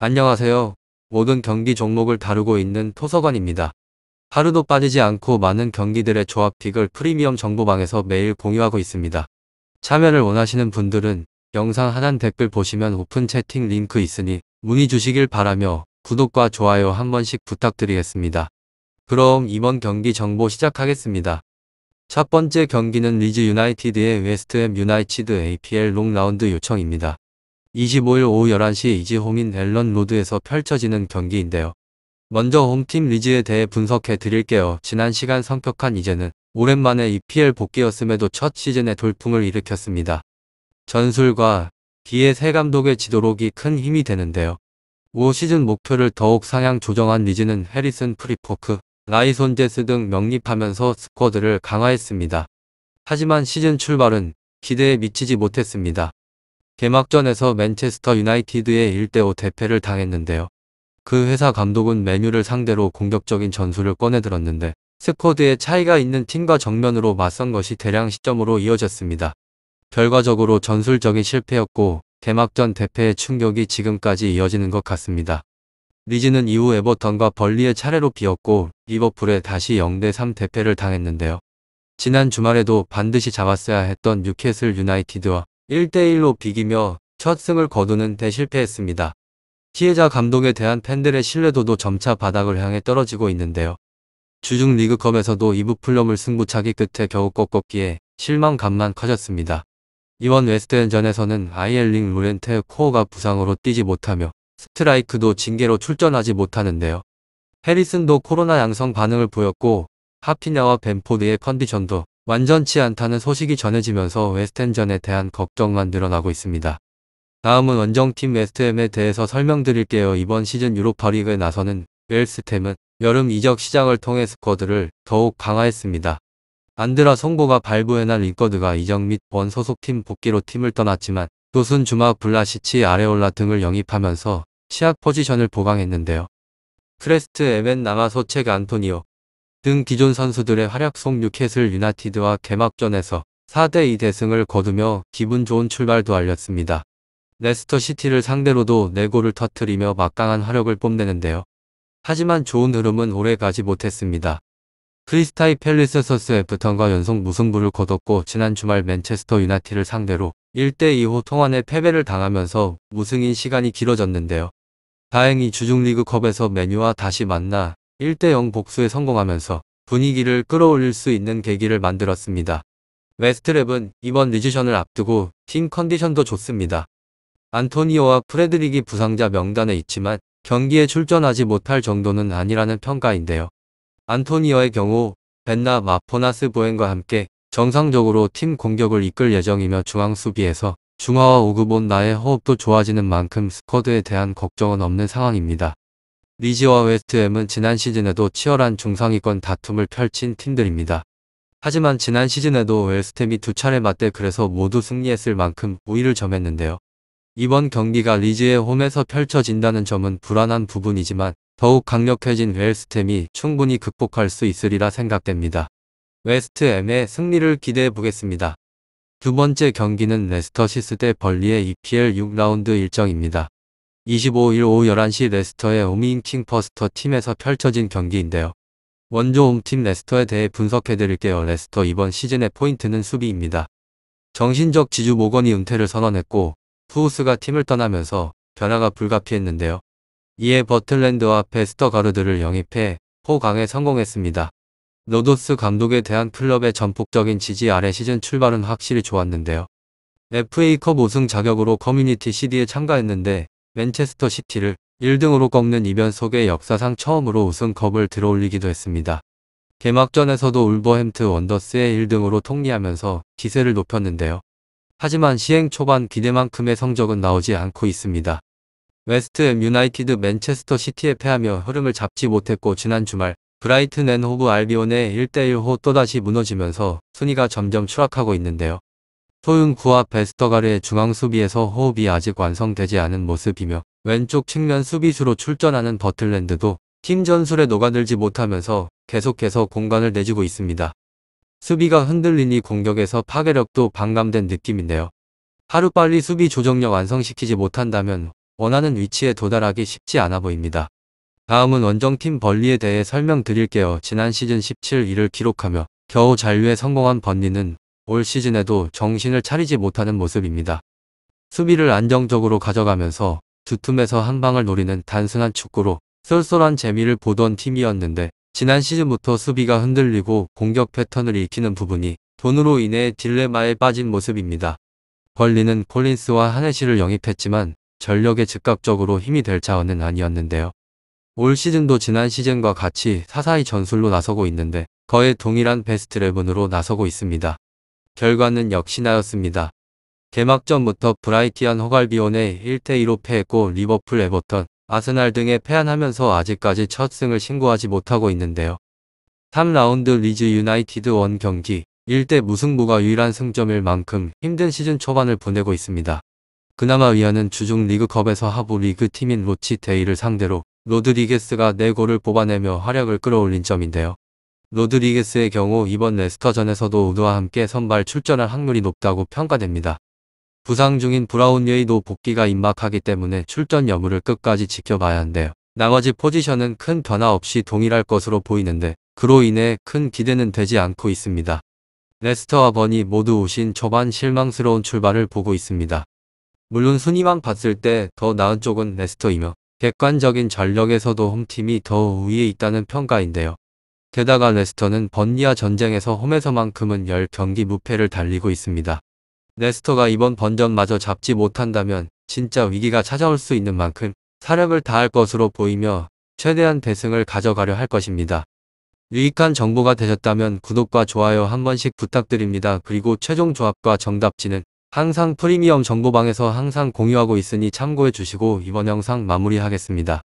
안녕하세요. 모든 경기 종목을 다루고 있는 토서관입니다. 하루도 빠지지 않고 많은 경기들의 조합픽을 프리미엄 정보방에서 매일 공유하고 있습니다. 참여를 원하시는 분들은 영상 하단 댓글 보시면 오픈 채팅 링크 있으니 문의 주시길 바라며 구독과 좋아요 한 번씩 부탁드리겠습니다. 그럼 이번 경기 정보 시작하겠습니다. 첫 번째 경기는 리즈 유나이티드의 웨스트햄 유나이티드 APL 롱 라운드 요청입니다. 25일 오후 11시 이지홈인 앨런 로드에서 펼쳐지는 경기인데요. 먼저 홈팀 리즈에 대해 분석해 드릴게요. 지난 시간 성격한 이제는 오랜만에 EPL 복귀였음에도 첫 시즌에 돌풍을 일으켰습니다. 전술과 기의 새 감독의 지도록이 큰 힘이 되는데요. 올 시즌 목표를 더욱 상향 조정한 리즈는 해리슨 프리포크, 라이손 제스 등 영입하면서 스쿼드를 강화했습니다. 하지만 시즌 출발은 기대에 미치지 못했습니다. 개막전에서 맨체스터 유나이티드에 1대5 대패를 당했는데요. 그 회사 감독은 맨유를 상대로 공격적인 전술을 꺼내들었는데 스쿼드에 차이가 있는 팀과 정면으로 맞선 것이 대량 시점으로 이어졌습니다. 결과적으로 전술적인 실패였고 개막전 대패의 충격이 지금까지 이어지는 것 같습니다. 리즈는 이후 에버턴과 벌리의 차례로 비었고 리버풀에 다시 0대3 대패를 당했는데요. 지난 주말에도 반드시 잡았어야 했던 뉴캐슬 유나이티드와 1대1로 비기며 첫 승을 거두는 데 실패했습니다. 피해자 감독에 대한 팬들의 신뢰도도 점차 바닥을 향해 떨어지고 있는데요. 주중 리그컵에서도 리버풀럼을 승부차기 끝에 겨우 꺾었기에 실망감만 커졌습니다. 이번 웨스트햄전에서는 아이엘링 로렌트 코어가 부상으로 뛰지 못하며 스트라이크도 징계로 출전하지 못하는데요. 해리슨도 코로나 양성 반응을 보였고 하피냐와 벤포드의 컨디션도 완전치 않다는 소식이 전해지면서 웨스트햄전에 대한 걱정만 늘어나고 있습니다. 다음은 원정팀 웨스트햄에 대해서 설명드릴게요. 이번 시즌 유로파리그에 나서는 웨스트햄은 여름 이적 시장을 통해 스쿼드를 더욱 강화했습니다. 안드라 송보가 발부해난 링거드가 이적 및 원 소속팀 복귀로 팀을 떠났지만 도순 주마 블라시치 아레올라 등을 영입하면서 시합 포지션을 보강했는데요. 크레스트 에벤 나마소책 안토니오 등 기존 선수들의 활약 속 뉴캐슬 유나이티드와 개막전에서 4대2 대승을 거두며 기분 좋은 출발도 알렸습니다. 레스터 시티를 상대로도 4골을 터뜨리며 막강한 화력을 뽐내는데요. 하지만 좋은 흐름은 오래 가지 못했습니다. 크리스타이 팰리스 서스애프턴과 연속 무승부를 거뒀고 지난 주말 맨체스터 유나이티드를 상대로 1대2호 통안의 패배를 당하면서 무승인 시간이 길어졌는데요. 다행히 주중 리그컵에서 맨유와 다시 만나 1대0 복수에 성공하면서 분위기를 끌어올릴 수 있는 계기를 만들었습니다. 웨스트햄은 이번 리즈전을 앞두고 팀 컨디션도 좋습니다. 안토니오와 프레드릭이 부상자 명단에 있지만 경기에 출전하지 못할 정도는 아니라는 평가인데요. 안토니오의 경우 벤나 마포나스 보엔과 함께 정상적으로 팀 공격을 이끌 예정이며 중앙 수비에서 중화와 오그본나의 호흡도 좋아지는 만큼 스쿼드에 대한 걱정은 없는 상황입니다. 리즈와 웨스트햄은 지난 시즌에도 치열한 중상위권 다툼을 펼친 팀들입니다. 하지만 지난 시즌에도 웨스트햄이 2차례 맞대 그래서 모두 승리했을 만큼 우위를 점했는데요. 이번 경기가 리즈의 홈에서 펼쳐진다는 점은 불안한 부분이지만 더욱 강력해진 웨스트햄이 충분히 극복할 수 있으리라 생각됩니다. 웨스트햄의 승리를 기대해 보겠습니다. 두 번째 경기는 레스터 시스 대 벌리의 EPL 6라운드 일정입니다. 25일 오후 11시 레스터의 홈인킹 퍼스터 팀에서 펼쳐진 경기인데요. 원조 홈팀 레스터에 대해 분석해드릴게요. 레스터 이번 시즌의 포인트는 수비입니다. 정신적 지주 모건이 은퇴를 선언했고 후우스가 팀을 떠나면서 변화가 불가피했는데요. 이에 버틀랜드와 베스터가르드를 영입해 포강에 성공했습니다. 로도스 감독에 대한 클럽의 전폭적인 지지 아래 시즌 출발은 확실히 좋았는데요. FA컵 우승 자격으로 커뮤니티 시디에 참가했는데 맨체스터 시티를 1등으로 꺾는 이변 속에 역사상 처음으로 우승컵을 들어올리기도 했습니다. 개막전에서도 울버햄튼 원더스의 1등으로 통리하면서 기세를 높였는데요. 하지만 시행 초반 기대만큼의 성적은 나오지 않고 있습니다. 웨스트햄 유나이티드 맨체스터 시티에 패하며 흐름을 잡지 못했고 지난 주말 브라이튼 앤 호브 알비온의 1대1호 또다시 무너지면서 순위가 점점 추락하고 있는데요. 소윤구와 베스터가르의 중앙 수비에서 호흡이 아직 완성되지 않은 모습이며 왼쪽 측면 수비수로 출전하는 버틀랜드도 팀 전술에 녹아들지 못하면서 계속해서 공간을 내주고 있습니다. 수비가 흔들리니 공격에서 파괴력도 반감된 느낌인데요. 하루빨리 수비 조정력 완성시키지 못한다면 원하는 위치에 도달하기 쉽지 않아 보입니다. 다음은 원정팀 벌리에 대해 설명드릴게요. 지난 시즌 17위를 기록하며 겨우 잔류에 성공한 번리는 올 시즌에도 정신을 차리지 못하는 모습입니다. 수비를 안정적으로 가져가면서 두 틈에서 한 방을 노리는 단순한 축구로 쏠쏠한 재미를 보던 팀이었는데 지난 시즌부터 수비가 흔들리고 공격 패턴을 익히는 부분이 돈으로 인해 딜레마에 빠진 모습입니다. 벌리는 콜린스와 하네시를 영입했지만 전력에 즉각적으로 힘이 될 자원은 아니었는데요. 올 시즌도 지난 시즌과 같이 사사이 전술로 나서고 있는데 거의 동일한 베스트 11으로 나서고 있습니다. 결과는 역시나였습니다. 개막전부터 브라이티안 허갈비온에 1대2로 패했고 리버풀, 에버턴, 아스날 등에 패한하면서 아직까지 첫 승을 신고하지 못하고 있는데요. 3라운드 리즈 유나이티드 원 경기 1대 무승부가 유일한 승점일 만큼 힘든 시즌 초반을 보내고 있습니다. 그나마 위안은 주중 리그컵에서 하부 리그 팀인 로치데일을 상대로 로드리게스가 4골을 뽑아내며 활약을 끌어올린 점인데요. 로드리게스의 경우 이번 레스터전에서도 우드와 함께 선발 출전할 확률이 높다고 평가됩니다. 부상 중인 브라운웨이도 복귀가 임박하기 때문에 출전 여부를 끝까지 지켜봐야 한대요. 나머지 포지션은 큰 변화 없이 동일할 것으로 보이는데 그로 인해 큰 기대는 되지 않고 있습니다. 레스터와 버니 모두 오신 초반 실망스러운 출발을 보고 있습니다. 물론 순위만 봤을 때 더 나은 쪽은 레스터이며 객관적인 전력에서도 홈팀이 더 우위에 있다는 평가인데요. 게다가 레스터는 번리와 전쟁에서 홈에서만큼은 10경기 무패를 달리고 있습니다. 레스터가 이번 번전마저 잡지 못한다면 진짜 위기가 찾아올 수 있는 만큼 사력을 다할 것으로 보이며 최대한 대승을 가져가려 할 것입니다. 유익한 정보가 되셨다면 구독과 좋아요 한 번씩 부탁드립니다. 그리고 최종 조합과 정답지는 항상 프리미엄 정보방에서 항상 공유하고 있으니 참고해 주시고 이번 영상 마무리하겠습니다.